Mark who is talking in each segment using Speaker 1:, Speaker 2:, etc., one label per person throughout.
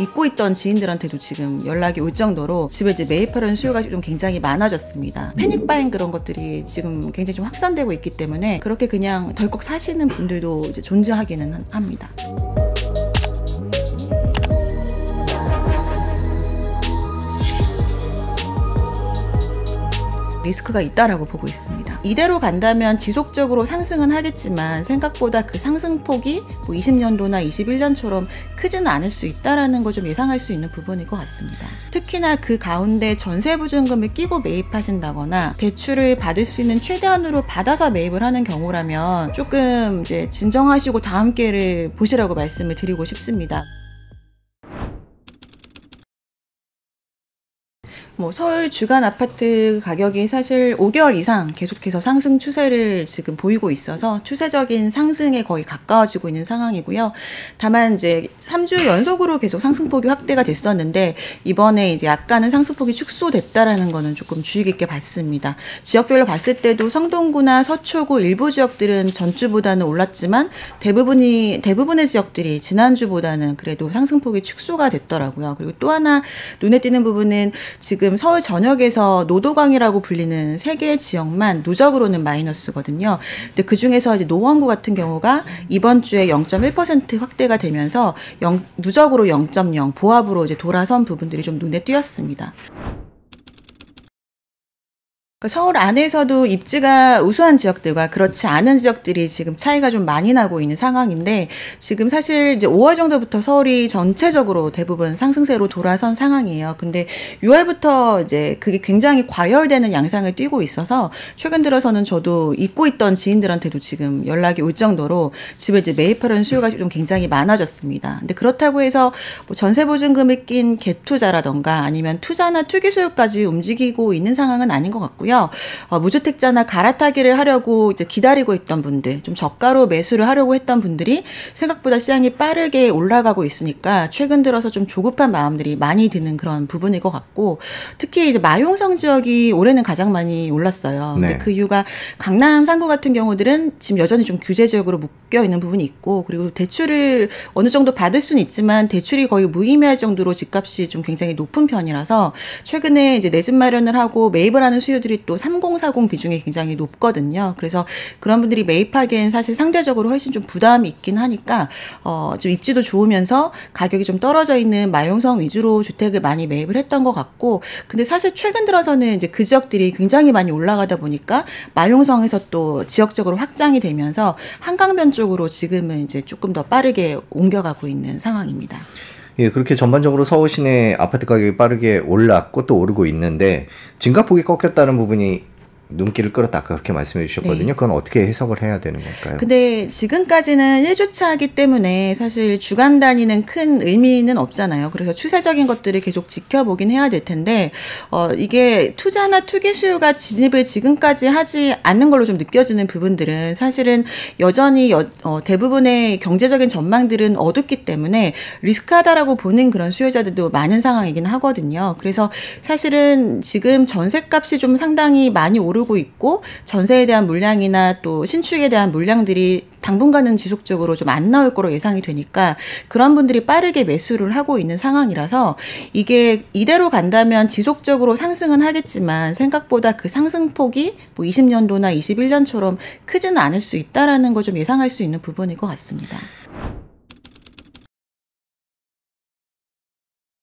Speaker 1: 잊고 있던 지인들한테도 지금 연락이 올 정도로 집에 이제 매입하려는 수요가 좀 굉장히 많아졌습니다. 패닉바잉 그런 것들이 지금 굉장히 좀 확산되고 있기 때문에 그렇게 그냥 덜컥 사시는 분들도 이제 존재하기는 합니다. 리스크가 있다라고 보고 있습니다. 이대로 간다면 지속적으로 상승은 하겠지만 생각보다 그 상승폭이 뭐 20년도나 21년처럼 크지는 않을 수 있다라는 걸 좀 예상할 수 있는 부분일 것 같습니다. 특히나 그 가운데 전세보증금을 끼고 매입하신다거나 대출을 받을 수 있는 최대한으로 받아서 매입을 하는 경우라면 조금 이제 진정하시고 다음 기회를 보시라고 말씀을 드리고 싶습니다. 뭐 서울 주간 아파트 가격이 사실 5개월 이상 계속해서 상승 추세를 지금 보이고 있어서 추세적인 상승에 거의 가까워지고 있는 상황이고요. 다만 이제 3주 연속으로 계속 상승폭이 확대가 됐었는데 이번에 이제 약간은 상승폭이 축소됐다라는 거는 조금 주의 깊게 봤습니다. 지역별로 봤을 때도 성동구나 서초구 일부 지역들은 전주보다는 올랐지만 대부분의 지역들이 지난주보다는 그래도 상승폭이 축소가 됐더라고요. 그리고 또 하나 눈에 띄는 부분은 지금 서울 전역에서 노도강이라고 불리는 3개의 지역만 누적으로는 마이너스거든요. 근데 그 중에서 이제 노원구 같은 경우가 이번 주에 0.1% 확대가 되면서 누적으로 0.0 보합으로 이제 돌아선 부분들이 좀 눈에 띄었습니다. 서울 안에서도 입지가 우수한 지역들과 그렇지 않은 지역들이 지금 차이가 좀 많이 나고 있는 상황인데 지금 사실 이제 5월 정도부터 서울이 전체적으로 대부분 상승세로 돌아선 상황이에요. 근데 6월부터 이제 그게 굉장히 과열되는 양상을 띠고 있어서 최근 들어서는 저도 잊고 있던 지인들한테도 지금 연락이 올 정도로 집에 이제 매입하려는 수요가 좀 굉장히 많아졌습니다. 근데 그렇다고 해서 뭐 전세보증금을 낀 갭투자라던가 아니면 투자나 투기 수요까지 움직이고 있는 상황은 아닌 것 같고요. 무주택자나 갈아타기를 하려고 이제 기다리고 있던 분들, 좀 저가로 매수를 하려고 했던 분들이 생각보다 시장이 빠르게 올라가고 있으니까 최근 들어서 좀 조급한 마음들이 많이 드는 그런 부분일 것 같고 특히 이제 마용성 지역이 올해는 가장 많이 올랐어요. 근데 그 이유가 강남 3구 같은 경우들은 지금 여전히 좀 규제 지역으로 묶여 있는 부분이 있고 그리고 대출을 어느 정도 받을 수는 있지만 대출이 거의 무의미할 정도로 집값이 좀 굉장히 높은 편이라서 최근에 이제 내 집 마련을 하고 매입을 하는 수요들이 또 3040 비중이 굉장히 높거든요. 그래서 그런 분들이 매입하기엔 사실 상대적으로 훨씬 좀 부담이 있긴 하니까 좀 입지도 좋으면서 가격이 좀 떨어져 있는 마용성 위주로 주택을 많이 매입을 했던 것 같고 근데 사실 최근 들어서는 이제 그 지역들이 굉장히 많이 올라가다 보니까 마용성에서 또 지역적으로 확장이 되면서 한강변 쪽으로 지금은 이제 조금 더 빠르게 옮겨가고 있는 상황입니다.
Speaker 2: 예, 그렇게 전반적으로 서울 시내 아파트 가격이 빠르게 올랐고 또 오르고 있는데 증가폭이 꺾였다는 부분이 눈길을 끌었다 그렇게 말씀해 주셨거든요. 네. 그건 어떻게 해석을 해야 되는 걸까요?
Speaker 1: 근데 지금까지는 1주차이기 때문에 사실 주간 단위는 큰 의미는 없잖아요. 그래서 추세적인 것들을 계속 지켜보긴 해야 될 텐데 이게 투자나 투기 수요가 진입을 지금까지 하지 않는 걸로 좀 느껴지는 부분들은 사실은 여전히 대부분의 경제적인 전망들은 어둡기 때문에 리스크하다라고 보는 그런 수요자들도 많은 상황이긴 하거든요. 그래서 사실은 지금 전세값이 좀 상당히 많이 오르고 있고 전세에 대한 물량이나 또 신축에 대한 물량들이 당분간은 지속적으로 좀 안 나올 거로 예상이 되니까 그런 분들이 빠르게 매수를 하고 있는 상황이라서 이게 이대로 간다면 지속적으로 상승은 하겠지만 생각보다 그 상승폭이 뭐 20년도나 21년처럼 크지는 않을 수 있다라는 걸 좀 예상할 수 있는 부분일 것 같습니다.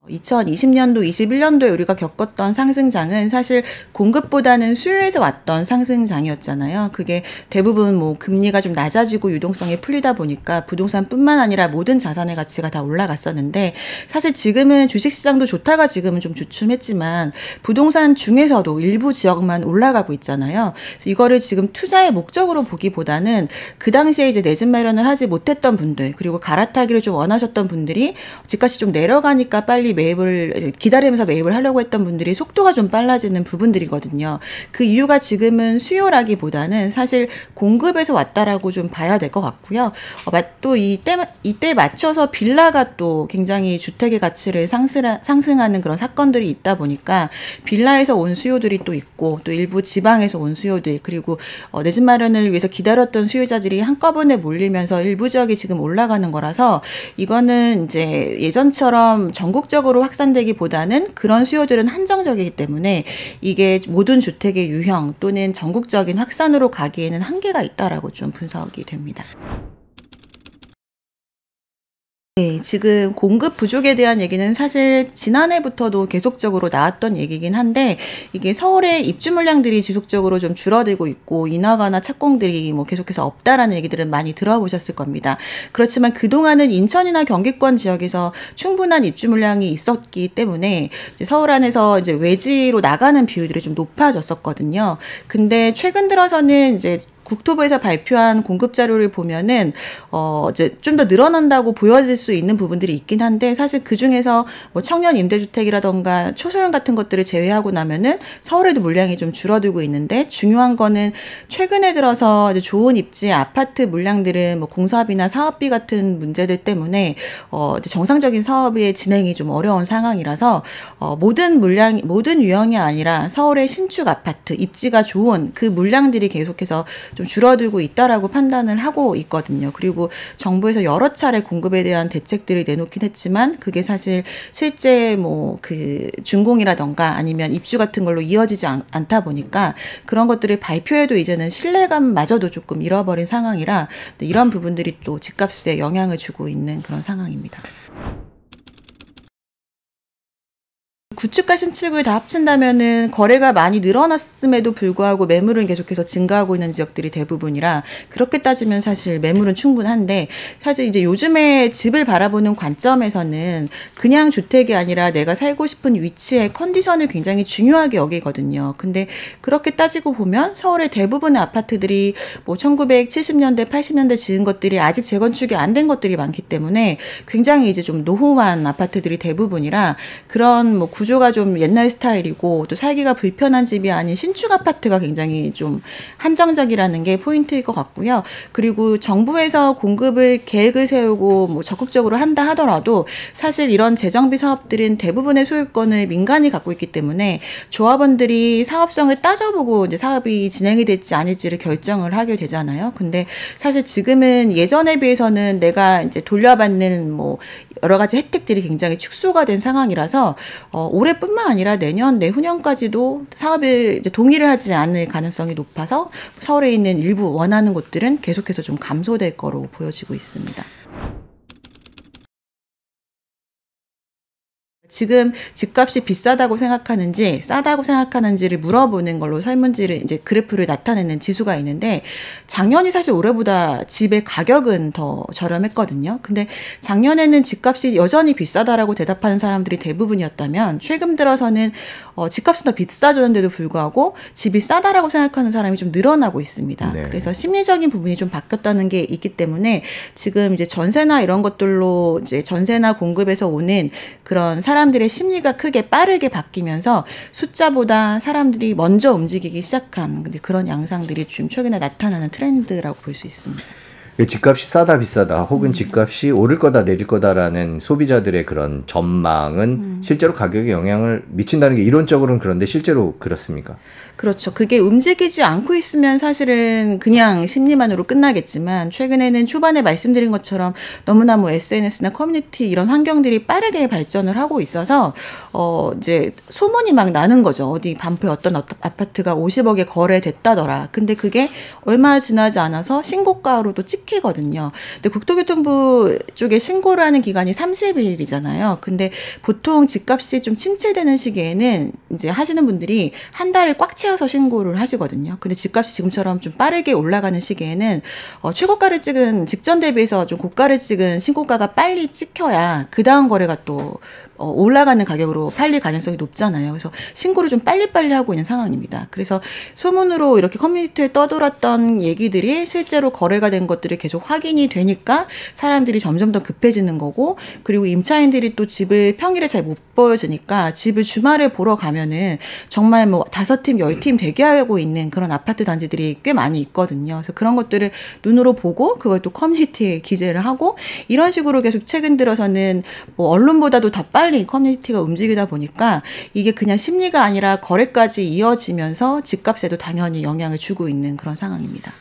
Speaker 1: 2020년도, 21년도에 우리가 겪었던 상승장은 사실 공급보다는 수요에서 왔던 상승장이었잖아요. 그게 대부분 뭐 금리가 좀 낮아지고 유동성이 풀리다 보니까 부동산뿐만 아니라 모든 자산의 가치가 다 올라갔었는데 사실 지금은 주식시장도 좋다가 지금은 좀 주춤했지만 부동산 중에서도 일부 지역만 올라가고 있잖아요. 그래서 이거를 지금 투자의 목적으로 보기보다는 그 당시에 이제 내 집 마련을 하지 못했던 분들 그리고 갈아타기를 좀 원하셨던 분들이 집값이 좀 내려가니까 빨리 매입을 기다리면서 매입을 하려고 했던 분들이 속도가 좀 빨라지는 부분들이거든요. 그 이유가 지금은 수요라기보다는 사실 공급에서 왔다라고 좀 봐야 될 것 같고요. 또 이때 맞춰서 빌라가 또 굉장히 주택의 가치를 상승하는 그런 사건들이 있다 보니까 빌라에서 온 수요들이 또 있고 또 일부 지방에서 온 수요들 그리고 내 집 마련을 위해서 기다렸던 수요자들이 한꺼번에 몰리면서 일부 지역이 지금 올라가는 거라서 이거는 이제 예전처럼 전국적으로 확산되기보다는 그런 수요들은 한정적이기 때문에 이게 모든 주택의 유형 또는 전국적인 확산으로 가기에는 한계가 있다라고 좀 분석이 됩니다. 네, 지금 공급 부족에 대한 얘기는 사실 지난해부터도 계속적으로 나왔던 얘기긴 한데 이게 서울의 입주 물량들이 지속적으로 좀 줄어들고 있고 인허가나 착공들이 뭐 계속해서 없다라는 얘기들은 많이 들어보셨을 겁니다. 그렇지만 그동안은 인천이나 경기권 지역에서 충분한 입주 물량이 있었기 때문에 이제 서울 안에서 이제 외지로 나가는 비율들이 좀 높아졌었거든요. 근데 최근 들어서는 이제 국토부에서 발표한 공급 자료를 보면은 이제 좀 더 늘어난다고 보여질 수 있는 부분들이 있긴 한데 사실 그 중에서 뭐 청년 임대주택이라던가 초소형 같은 것들을 제외하고 나면은 서울에도 물량이 좀 줄어들고 있는데 중요한 거는 최근에 들어서 이제 좋은 입지 아파트 물량들은 뭐 공사비나 사업비 같은 문제들 때문에 이제 정상적인 사업의 진행이 좀 어려운 상황이라서 모든 유형이 아니라 서울의 신축 아파트 입지가 좋은 그 물량들이 계속해서 좀 줄어들고 있다라고 판단을 하고 있거든요. 그리고 정부에서 여러 차례 공급에 대한 대책들을 내놓긴 했지만 그게 사실 실제 뭐 그 준공이라던가 아니면 입주 같은 걸로 이어지지 않다 보니까 그런 것들을 발표해도 이제는 신뢰감마저도 조금 잃어버린 상황이라 이런 부분들이 또 집값에 영향을 주고 있는 그런 상황입니다. 구축과 신축을 다 합친다면은 거래가 많이 늘어났음에도 불구하고 매물은 계속해서 증가하고 있는 지역들이 대부분이라 그렇게 따지면 사실 매물은 충분한데 사실 이제 요즘에 집을 바라보는 관점에서는 그냥 주택이 아니라 내가 살고 싶은 위치의 컨디션을 굉장히 중요하게 여기거든요. 근데 그렇게 따지고 보면 서울의 대부분의 아파트들이 뭐 1970년대, 80년대 지은 것들이 아직 재건축이 안 된 것들이 많기 때문에 굉장히 이제 좀 노후한 아파트들이 대부분이라 그런 뭐 구조가 좀 옛날 스타일이고 또 살기가 불편한 집이 아닌 신축 아파트가 굉장히 좀 한정적이라는 게 포인트일 것 같고요. 그리고 정부에서 공급을 계획을 세우고 뭐 적극적으로 한다 하더라도 사실 이런 재정비 사업들은 대부분의 소유권을 민간이 갖고 있기 때문에 조합원들이 사업성을 따져보고 이제 사업이 진행이 될지 아닐지를 결정을 하게 되잖아요. 근데 사실 지금은 예전에 비해서는 내가 이제 돌려받는 뭐 여러 가지 혜택들이 굉장히 축소가 된 상황이라서 올해뿐만 아니라 내년, 내후년까지도 사업을 이제 동의를 하지 않을 가능성이 높아서 서울에 있는 일부 원하는 곳들은 계속해서 좀 감소될 거로 보여지고 있습니다. 지금 집값이 비싸다고 생각하는지 싸다고 생각하는지를 물어보는 걸로 설문지를 이제 그래프를 나타내는 지수가 있는데 작년이 사실 올해보다 집의 가격은 더 저렴했거든요. 근데 작년에는 집값이 여전히 비싸다라고 대답하는 사람들이 대부분이었다면 최근 들어서는 집값은 더 비싸졌는데도 불구하고 집이 싸다라고 생각하는 사람이 좀 늘어나고 있습니다. 네. 그래서 심리적인 부분이 좀 바뀌었다는 게 있기 때문에 지금 이제 전세나 이런 것들로 이제 전세나 공급에서 오는 그런 사람들의 심리가 크게 빠르게 바뀌면서 숫자보다 사람들이 먼저 움직이기 시작한 그런 양상들이 좀 최근에 나타나는 트렌드라고 볼 수 있습니다.
Speaker 2: 집값이 싸다 비싸다 혹은 집값이 오를 거다 내릴 거다라는 소비자들의 그런 전망은 실제로 가격에 영향을 미친다는 게 이론적으로는 그런데 실제로 그렇습니까?
Speaker 1: 그렇죠. 그게 움직이지 않고 있으면 사실은 그냥 심리만으로 끝나겠지만 최근에는 초반에 말씀드린 것처럼 너무나 뭐 SNS나 커뮤니티 이런 환경들이 빠르게 발전을 하고 있어서 이제 소문이 막 나는 거죠. 어디 반포에 어떤 아파트가 50억에 거래됐다더라. 근데 그게 얼마 지나지 않아서 신고가로도 찍히거든요. 근데 국토교통부 쪽에 신고를 하는 기간이 30일이잖아요. 근데 보통 집값이 좀 침체되는 시기에는 이제 하시는 분들이 한 달을 꽉 채워서 신고를 하시거든요. 근데 집값이 지금처럼 좀 빠르게 올라가는 시기에는 최고가를 찍은 직전 대비해서 좀 고가를 찍은 신고가가 빨리 찍혀야 그 다음 거래가 또 올라가는 가격으로 팔릴 가능성이 높잖아요. 그래서 신고를 좀 빨리빨리 하고 있는 상황입니다. 그래서 소문으로 이렇게 커뮤니티에 떠돌았던 얘기들이 실제로 거래가 된 것들이 계속 확인이 되니까 사람들이 점점 더 급해지는 거고, 그리고 임차인들이 또 집을 평일에 잘 못 보여주니까 집을 주말에 보러 가면은 정말 뭐 5팀, 10팀 대기하고 있는 그런 아파트 단지들이 꽤 많이 있거든요. 그래서 그런 것들을 눈으로 보고 그걸 또 커뮤니티에 기재를 하고, 이런 식으로 계속 최근 들어서는 뭐 언론보다도 더 빨리 커뮤니티가 움직이다 보니까 이게 그냥 심리가 아니라 거래까지 이어지면서 집값에도 당연히 영향을 주고 있는 그런 상황입니다.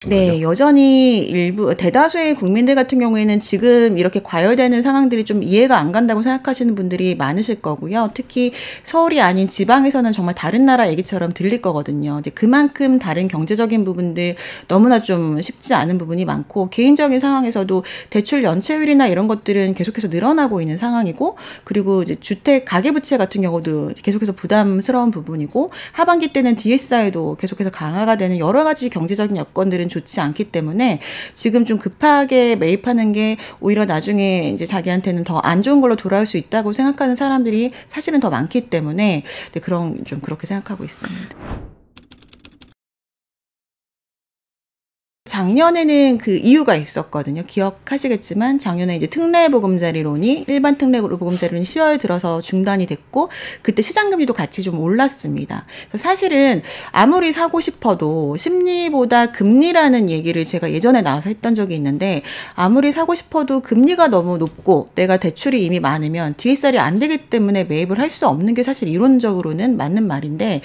Speaker 1: 네, 여전히 일부 대다수의 국민들 같은 경우에는 지금 이렇게 과열되는 상황들이 좀 이해가 안 간다고 생각하시는 분들이 많으실 거고요. 특히 서울이 아닌 지방에서는 정말 다른 나라 얘기처럼 들릴 거거든요. 근데 그만큼 다른 경제적인 부분들 너무나 좀 쉽지 않은 부분이 많고, 개인적인 상황에서도 대출 연체율이나 이런 것들은 계속해서 늘어나고 있는 상황이고, 그리고 이제 주택 가계부채 같은 경우도 계속해서 부담스러운 부분이고, 하반기 때는 DSR도 계속해서 강화가 되는 여러 가지 경제적인 여건들은 좋지 않기 때문에 지금 좀 급하게 매입하는 게 오히려 나중에 이제 자기한테는 더 안 좋은 걸로 돌아올 수 있다고 생각하는 사람들이 사실은 더 많기 때문에 그런 좀 그렇게 생각하고 있습니다. 작년에는 그 이유가 있었거든요. 기억하시겠지만 작년에 이제 특례보금자리론이, 일반 특례보금자리론이 10월 들어서 중단이 됐고, 그때 시장금리도 같이 좀 올랐습니다. 그래서 사실은 아무리 사고 싶어도 심리보다 금리라는 얘기를 제가 예전에 나와서 했던 적이 있는데, 아무리 사고 싶어도 금리가 너무 높고 내가 대출이 이미 많으면 DSR이 안 되기 때문에 매입을 할 수 없는 게 사실 이론적으로는 맞는 말인데,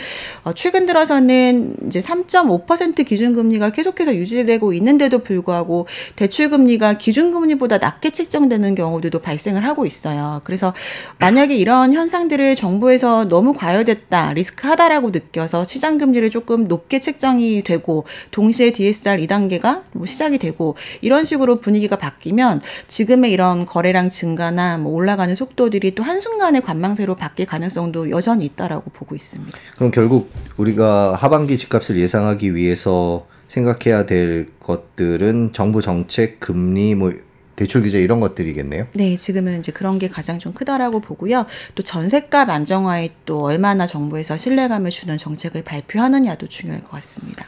Speaker 1: 최근 들어서는 이제 3.5% 기준금리가 계속해서 유지되고 있는데도 불구하고 대출금리가 기준금리보다 낮게 책정되는 경우들도 발생을 하고 있어요. 그래서 만약에 이런 현상들을 정부에서 너무 과열됐다, 리스크하다라고 느껴서 시장금리를 조금 높게 책정이 되고 동시에 DSR 2단계가 뭐 시작이 되고 이런 식으로 분위기가 바뀌면 지금의 이런 거래량 증가나 뭐 올라가는 속도들이 또 한순간에 관망세로 바뀔 가능성도 여전히 있다라고 보고 있습니다.
Speaker 2: 그럼 결국 우리가 하반기 집값을 예상하기 위해서 생각해야 될 것들은 정부 정책, 금리, 뭐 대출 규제 이런 것들이겠네요.
Speaker 1: 네, 지금은 이제 그런 게 가장 좀 크다라고 보고요. 또 전셋값 안정화에 또 얼마나 정부에서 신뢰감을 주는 정책을 발표하느냐도 중요할 것 같습니다.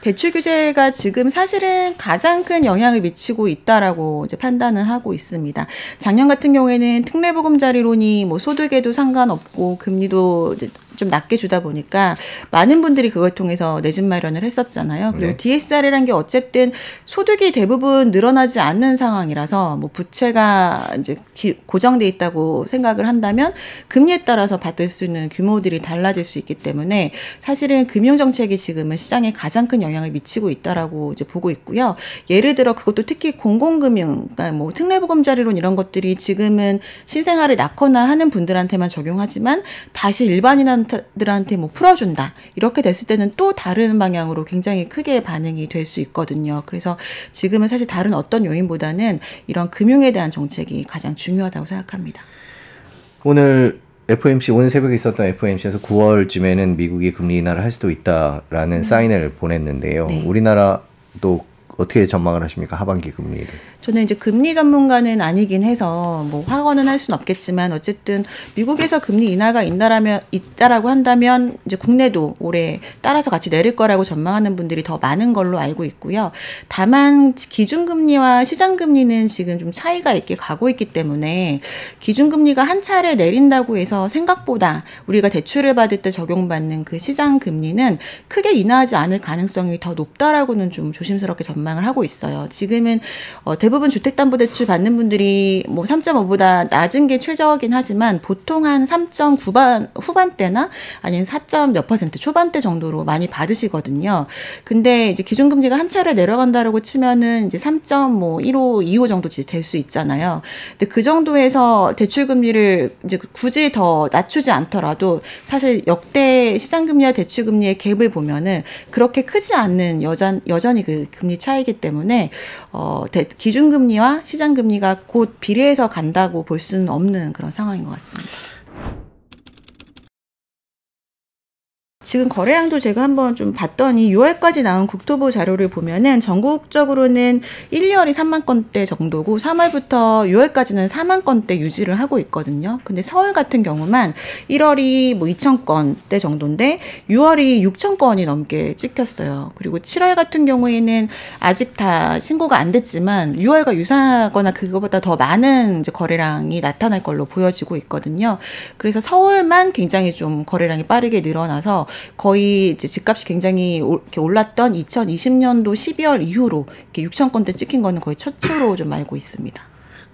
Speaker 1: 대출 규제가 지금 사실은 가장 큰 영향을 미치고 있다라고 이제 판단을 하고 있습니다. 작년 같은 경우에는 특례보금자리론이 뭐 소득에도 상관없고 금리도 이제 좀 낮게 주다 보니까 많은 분들이 그걸 통해서 내 집 마련을 했었잖아요. 그리고
Speaker 2: 네.
Speaker 1: DSR이라는 게 어쨌든 소득이 대부분 늘어나지 않는 상황이라서 뭐 부채가 이제 고정돼 있다고 생각을 한다면 금리에 따라서 받을 수 있는 규모들이 달라질 수 있기 때문에 사실은 금융 정책이 지금은 시장에 가장 큰 영향을 미치고 있다라고 이제 보고 있고요. 예를 들어 그것도 특히 공공금융, 그러니까 뭐 특례보금자리론 이런 것들이 지금은 신생아를 낳거나 하는 분들한테만 적용하지만 다시 일반인들한테 뭐 풀어준다 이렇게 됐을 때는 또 다른 방향으로 굉장히 크게 반응이 될 수 있거든요. 그래서 지금은 사실 다른 어떤 요인보다는 이런 금융에 대한 정책이 가장 중요하다고 생각합니다.
Speaker 2: 오늘 새벽에 있었던 FOMC에서 9월쯤에는 미국이 금리 인하를 할 수도 있다라는 사인을 보냈는데요.
Speaker 1: 네.
Speaker 2: 우리나라도 어떻게 전망을 하십니까? 하반기 금리를.
Speaker 1: 저는 이제 금리 전문가는 아니긴 해서 뭐 확언은 할 수는 없겠지만 어쨌든 미국에서 금리 인하가 있다라고 한다면 이제 국내도 올해 따라서 같이 내릴 거라고 전망하는 분들이 더 많은 걸로 알고 있고요. 다만 기준금리와 시장금리는 지금 좀 차이가 있게 가고 있기 때문에 기준금리가 한 차례 내린다고 해서 생각보다 우리가 대출을 받을 때 적용받는 그 시장금리는 크게 인하하지 않을 가능성이 더 높다라고는 좀 조심스럽게 전망을 하고 있어요. 지금은 대부분 주택담보대출 받는 분들이 뭐 3.5보다 낮은 게 최저이긴 하지만 보통 한 3.9 후반대나 아니면 4. 몇 % 초반대 정도로 많이 받으시거든요. 근데 이제 기준금리가 한 차례 내려간다라고 치면은 이제 3.15, 2호 정도 될 수 있잖아요. 근데 그 정도에서 대출금리를 이제 굳이 더 낮추지 않더라도 사실 역대 시장금리와 대출금리의 갭을 보면은 그렇게 크지 않는 여전히 그 금리 차이기 때문에 기준금리와 시장금리가 곧 비례해서 간다고 볼 수는 없는 그런 상황인 것 같습니다. 지금 거래량도 제가 한번 좀 봤더니 6월까지 나온 국토부 자료를 보면은 전국적으로는 1, 2월이 3만 건대 정도고 3월부터 6월까지는 4만 건대 유지를 하고 있거든요. 근데 서울 같은 경우만 1월이 뭐 2천 건대 정도인데 6월이 6천 건이 넘게 찍혔어요. 그리고 7월 같은 경우에는 아직 다 신고가 안 됐지만 6월과 유사하거나 그거보다 더 많은 이제 거래량이 나타날 걸로 보여지고 있거든요. 그래서 서울만 굉장히 좀 거래량이 빠르게 늘어나서 거의 이제 집값이 굉장히 이렇게 올랐던 2020년도 12월 이후로 이렇게 6천 건대 찍힌 거는 거의 최초로 좀 알고 있습니다.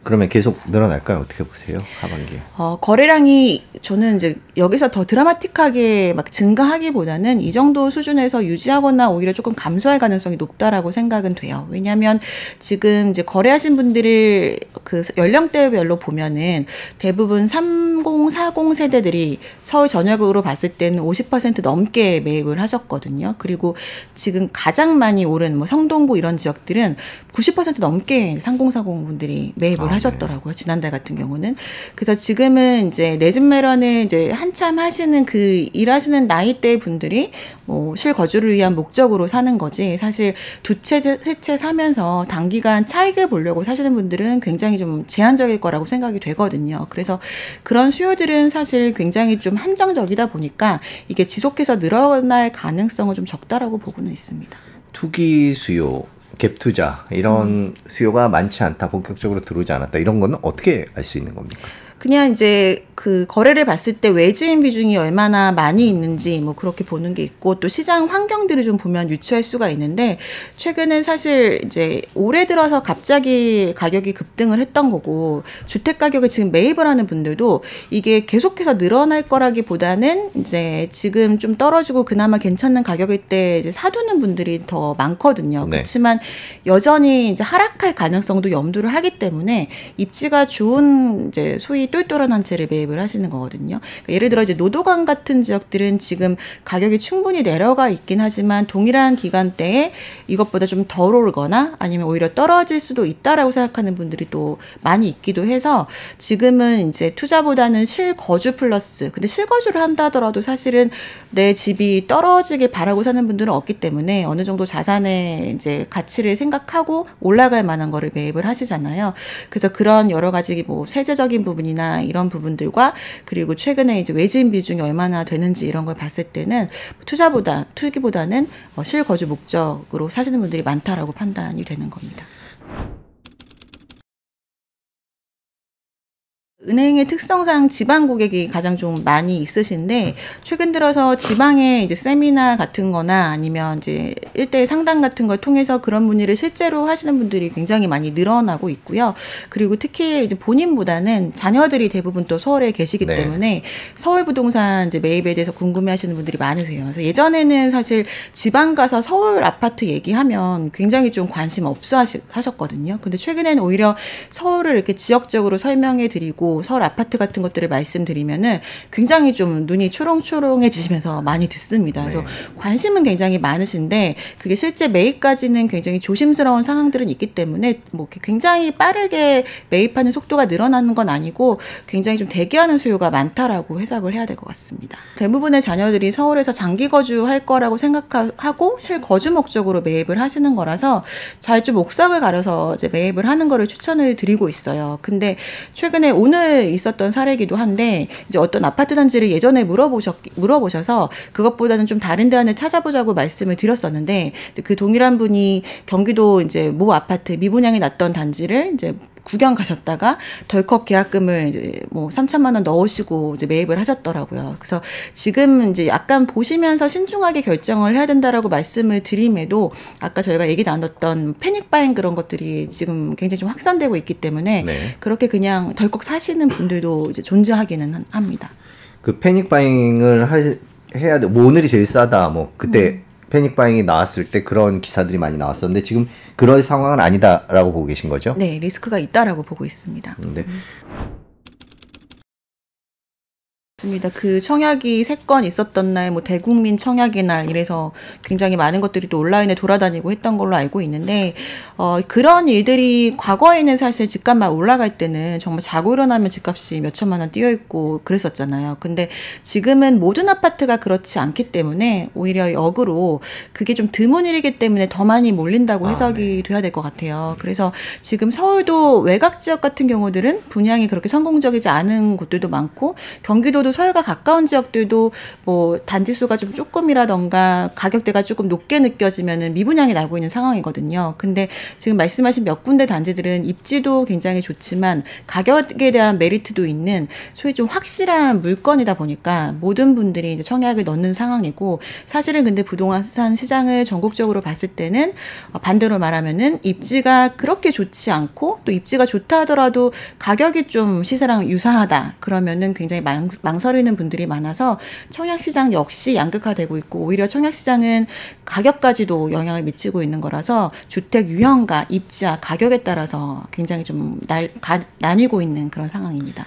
Speaker 2: 그러면 계속 늘어날까요? 어떻게 보세요? 하반기에.
Speaker 1: 거래량이 저는 이제 여기서 더 드라마틱하게 막 증가하기보다는 이 정도 수준에서 유지하거나 오히려 조금 감소할 가능성이 높다라고 생각은 돼요. 왜냐하면 지금 이제 거래하신 분들을 그 연령대별로 보면은 대부분 30, 40 세대들이 서울 전역으로 봤을 때는 50% 넘게 매입을 하셨거든요. 그리고 지금 가장 많이 오른 뭐 성동구 이런 지역들은 90% 넘게 3040 분들이 매입을 하셨더라고요. 지난달 같은 경우는. 그래서 지금은 이제 내 집 매매는 이제 한참 하시는 그 일하시는 나이대 분들이 뭐 실거주를 위한 목적으로 사는 거지. 사실 두 채, 세 채 사면서 단기간 차익을 보려고 사시는 분들은 굉장히 좀 제한적일 거라고 생각이 되거든요. 그래서 그런 수요들은 사실 굉장히 좀 한정적이다 보니까 이게 지속해서 늘어날 가능성은 좀 적다라고 보고는 있습니다.
Speaker 2: 투기 수요, 갭 투자 이런 수요가 많지 않다, 본격적으로 들어오지 않았다, 이런 거는 어떻게 알 수 있는 겁니까?
Speaker 1: 그냥 이제 그 거래를 봤을 때 외지인 비중이 얼마나 많이 있는지 뭐 그렇게 보는 게 있고 또 시장 환경들을 좀 보면 유추할 수가 있는데 최근엔 사실 이제 올해 들어서 갑자기 가격이 급등을 했던 거고 주택 가격을 지금 매입을 하는 분들도 이게 계속해서 늘어날 거라기보다는 이제 지금 좀 떨어지고 그나마 괜찮은 가격일 때 이제 사두는 분들이 더 많거든요.
Speaker 2: 네.
Speaker 1: 그렇지만 여전히 이제 하락할 가능성도 염두를 하기 때문에 입지가 좋은 이제 소위 똘똘한 한 채를 매입을 하시는 거거든요. 그러니까 예를 들어 이제 노도강 같은 지역들은 지금 가격이 충분히 내려가 있긴 하지만 동일한 기간대에 이것보다 좀 덜 오르거나 아니면 오히려 떨어질 수도 있다라고 생각하는 분들이 또 많이 있기도 해서 지금은 이제 투자보다는 실거주 플러스, 근데 실거주를 한다 하더라도 사실은 내 집이 떨어지길 바라고 사는 분들은 없기 때문에 어느 정도 자산의 이제 가치를 생각하고 올라갈 만한 거를 매입을 하시잖아요. 그래서 그런 여러 가지 뭐 세제적인 부분이나 이런 부분들과 그리고 최근에 이제 외지인 비중이 얼마나 되는지 이런 걸 봤을 때는 투기보다는 실거주 목적으로 사시는 분들이 많다라고 판단이 되는 겁니다. 은행의 특성상 지방 고객이 가장 좀 많이 있으신데 최근 들어서 지방에 이제 세미나 같은 거나 아니면 이제 1대1 상담 같은 걸 통해서 그런 문의를 실제로 하시는 분들이 굉장히 많이 늘어나고 있고요. 그리고 특히 이제 본인보다는 자녀들이 대부분 또 서울에 계시기
Speaker 2: 네.
Speaker 1: 때문에 서울 부동산 이제 매입에 대해서 궁금해 하시는 분들이 많으세요. 그래서 예전에는 사실 지방 가서 서울 아파트 얘기하면 굉장히 좀 관심 없어 하셨거든요. 근데 최근에는 오히려 서울을 이렇게 지역적으로 설명해 드리고 서울 아파트 같은 것들을 말씀드리면은 굉장히 좀 눈이 초롱초롱해지시면서 많이 듣습니다. 그래서 관심은 굉장히 많으신데 그게 실제 매입까지는 굉장히 조심스러운 상황들은 있기 때문에 뭐 굉장히 빠르게 매입하는 속도가 늘어나는 건 아니고 굉장히 좀 대기하는 수요가 많다라고 해석을 해야 될 것 같습니다. 대부분의 자녀들이 서울에서 장기 거주할 거라고 생각하고 실거주 목적으로 매입을 하시는 거라서 잘 좀 옥석을 가려서 이제 매입을 하는 거를 추천을 드리고 있어요. 근데 최근에 오늘 있었던 사례이기도 한데 이제 어떤 아파트 단지를 예전에 물어보셔서 그것보다는 좀 다른 대안을 찾아보자고 말씀을 드렸었는데 그 동일한 분이 경기도 이제 모 아파트 미분양이 났던 단지를 이제 구경 가셨다가 덜컥 계약금을 이제 뭐 3천만 원 넣으시고 이제 매입을 하셨더라고요. 그래서 지금 이제 약간 보시면서 신중하게 결정을 해야 된다라고 말씀을 드림에도 아까 저희가 얘기 나눴던 패닉 바잉 그런 것들이 지금 굉장히 좀 확산되고 있기 때문에
Speaker 2: 네.
Speaker 1: 그렇게 그냥 덜컥 사시는 분들도 이제 존재하기는 합니다.
Speaker 2: 그 패닉 바잉을 해야 돼. 뭐 오늘이 제일 싸다. 뭐 그때 패닉 바잉이 나왔을 때 그런 기사들이 많이 나왔었는데 지금 그런 상황은 아니다라고 보고 계신 거죠?
Speaker 1: 네, 리스크가 있다라고 보고 있습니다.
Speaker 2: 네.
Speaker 1: 맞습니다. 그 청약이 3건 있었던 날, 뭐 대국민 청약의 날 이래서 굉장히 많은 것들이 또 온라인에 돌아다니고 했던 걸로 알고 있는데, 그런 일들이 과거에는 사실 집값만 올라갈 때는 정말 자고 일어나면 집값이 몇 천만 원 뛰어 있고 그랬었잖아요. 근데 지금은 모든 아파트가 그렇지 않기 때문에 오히려 역으로 그게 좀 드문 일이기 때문에 더 많이 몰린다고 해석이 돼야 될 것 같아요. 그래서 지금 서울도 외곽 지역 같은 경우들은 분양이 그렇게 성공적이지 않은 곳들도 많고, 경기도도 서울과 가까운 지역들도 뭐 단지 수가 좀 조금이라던가 가격대가 조금 높게 느껴지면은 미분양이 나고 있는 상황이거든요. 근데 지금 말씀하신 몇 군데 단지들은 입지도 굉장히 좋지만 가격에 대한 메리트도 있는 소위 좀 확실한 물건이다 보니까 모든 분들이 이제 청약을 넣는 상황이고, 사실은 근데 부동산 시장을 전국적으로 봤을 때는 반대로 말하면은 입지가 그렇게 좋지 않고, 또 입지가 좋다 하더라도 가격이 좀 시세랑 유사하다 그러면은 굉장히 망설이는 분들이 많아서 청약시장 역시 양극화되고 있고, 오히려 청약시장은 가격까지도 영향을 미치고 있는 거라서 주택 유형과 입지와 가격에 따라서 굉장히 좀 나뉘고 있는 그런 상황입니다.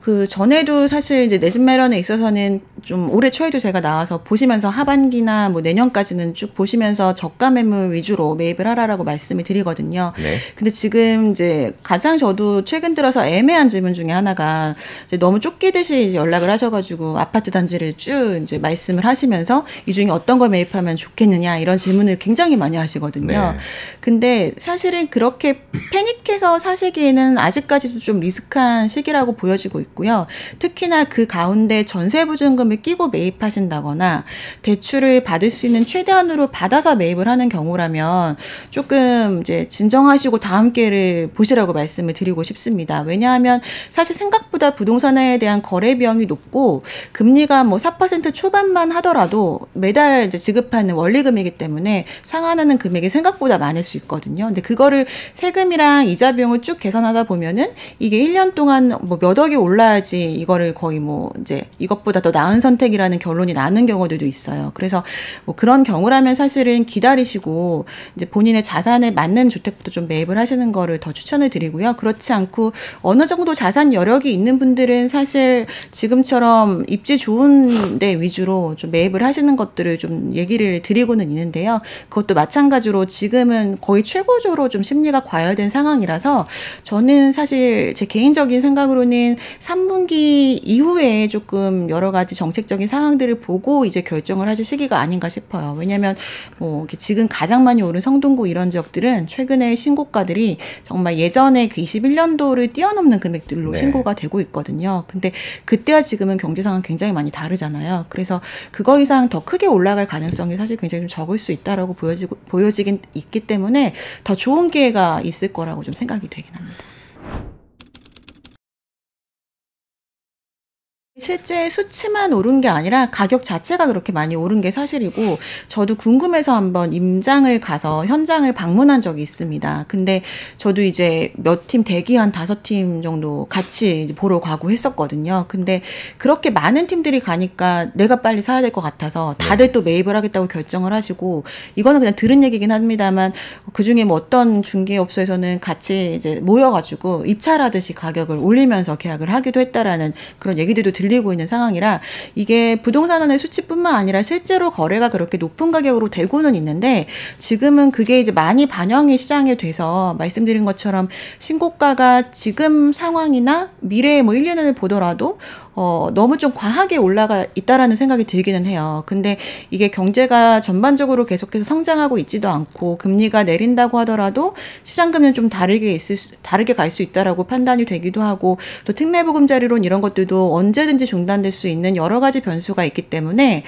Speaker 1: 그 전에도 사실 이제 내 집 마련에 있어서는 좀 올해 초에도 제가 나와서 보시면서 하반기나 뭐 내년까지는 쭉 보시면서 저가 매물 위주로 매입을 하라라고 말씀을 드리거든요.
Speaker 2: 네.
Speaker 1: 근데 지금 이제 가장 저도 최근 들어서 애매한 질문 중에 하나가, 이제 너무 쫓기듯이 이제 연락을 하셔가지고 아파트 단지를 쭉 이제 말씀을 하시면서 이 중에 어떤 걸 매입하면 좋겠느냐 이런 질문을 굉장히 많이 하시거든요.
Speaker 2: 네.
Speaker 1: 근데 사실은 그렇게 패닉해서 사시기에는 아직까지도 좀 리스크한 시기라고 보여지고 있고요. 특히나 그 가운데 전세보증금을 끼고 매입하신다거나 대출을 받을 수 있는 최대한으로 받아서 매입을 하는 경우라면 조금 이제 진정하시고 다음 기회를 보시라고 말씀을 드리고 싶습니다. 왜냐하면 사실 생각보다 부동산에 대한 거래 비용이 높고 금리가 뭐 4% 초반만 하더라도 매달 이제 지급하는 원리금이기 때문에 상환하는 금액이 생각보다 많을 수 있거든요. 근데 그거를 세금이랑 이자 비용을 쭉 계산하다 보면은 이게 1년 동안 뭐 몇 억이 올라야지 이거를 거의 뭐 이제 이것보다 더 나은 선택이라는 결론이 나는 경우들도 있어요. 그래서 뭐 그런 경우라면 사실은 기다리시고 이제 본인의 자산에 맞는 주택부터 좀 매입을 하시는 거를 더 추천을 드리고요. 그렇지 않고 어느 정도 자산 여력이 있는 분들은 사실 지금처럼 입지 좋은 데 위주로 좀 매입을 하시는 것들을 좀 얘기를 드리고는 있는데요. 그것도 마찬가지로 지금은 거의 최고조로 좀 심리가 과열된 상황이라서 저는 사실 제 개인적인 생각으로는 3분기 이후에 조금 여러 가지 정책적인 상황들을 보고 이제 결정을 하실 시기가 아닌가 싶어요. 왜냐하면 뭐 지금 가장 많이 오른 성동구 이런 지역들은 최근에 신고가들이 정말 예전에 그 21년도를 뛰어넘는 금액들로
Speaker 2: 네. 신고가
Speaker 1: 신고가 되고 있거든요. 근데 그때와 지금은 경제 상황 굉장히 많이 다르잖아요. 그래서 그거 이상 더 크게 올라갈 가능성이 사실 굉장히 좀 적을 수 있다라고 보여지긴 있기 때문에 더 좋은 기회가 있을 거라고 좀 생각이 되긴 합니다. 실제 수치만 오른 게 아니라 가격 자체가 그렇게 많이 오른 게 사실이고, 저도 궁금해서 한번 임장을 가서 현장을 방문한 적이 있습니다. 근데 저도 이제 몇 팀 대기 한 5팀 정도 같이 이제 보러 가고 했었거든요. 근데 그렇게 많은 팀들이 가니까 내가 빨리 사야 될 것 같아서 다들 또 매입을 하겠다고 결정을 하시고, 이거는 그냥 들은 얘기긴 합니다만 그중에 뭐 어떤 중개업소에서는 같이 이제 모여가지고 입찰하듯이 가격을 올리면서 계약을 하기도 했다라는 그런 얘기들도 들리고 있는 상황이라, 이게 부동산의 수치뿐만 아니라 실제로 거래가 그렇게 높은 가격으로 되고는 있는데, 지금은 그게 이제 많이 반영이 시장에 돼서 말씀드린 것처럼 신고가가 지금 상황이나 미래에 뭐 1, 2년을 보더라도 너무 좀 과하게 올라가 있다라는 생각이 들기는 해요. 근데 이게 경제가 전반적으로 계속해서 성장하고 있지도 않고 금리가 내린다고 하더라도 시장금리는 좀 다르게 갈 수 있다라고 판단이 되기도 하고, 또 특례보금자리론 이런 것들도 언제든지 중단될 수 있는 여러 가지 변수가 있기 때문에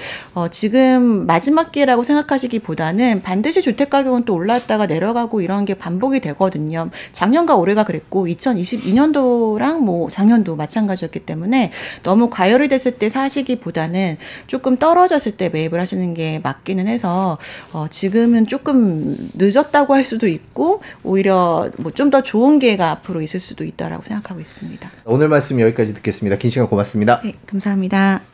Speaker 1: 지금 마지막 기회라고 생각하시기보다는 반드시 주택 가격은 또 올랐다가 내려가고 이런 게 반복이 되거든요. 작년과 올해가 그랬고 2022년도랑 뭐 작년도 마찬가지였기 때문에 너무 과열이 됐을 때 사시기보다는 조금 떨어졌을 때 매입을 하시는 게 맞기는 해서 지금은 조금 늦었다고 할 수도 있고, 오히려 뭐 좀 더 좋은 기회가 앞으로 있을 수도 있다라고 생각하고 있습니다.
Speaker 2: 오늘 말씀 여기까지 듣겠습니다. 긴 시간 고맙습니다.
Speaker 1: 네, 감사합니다.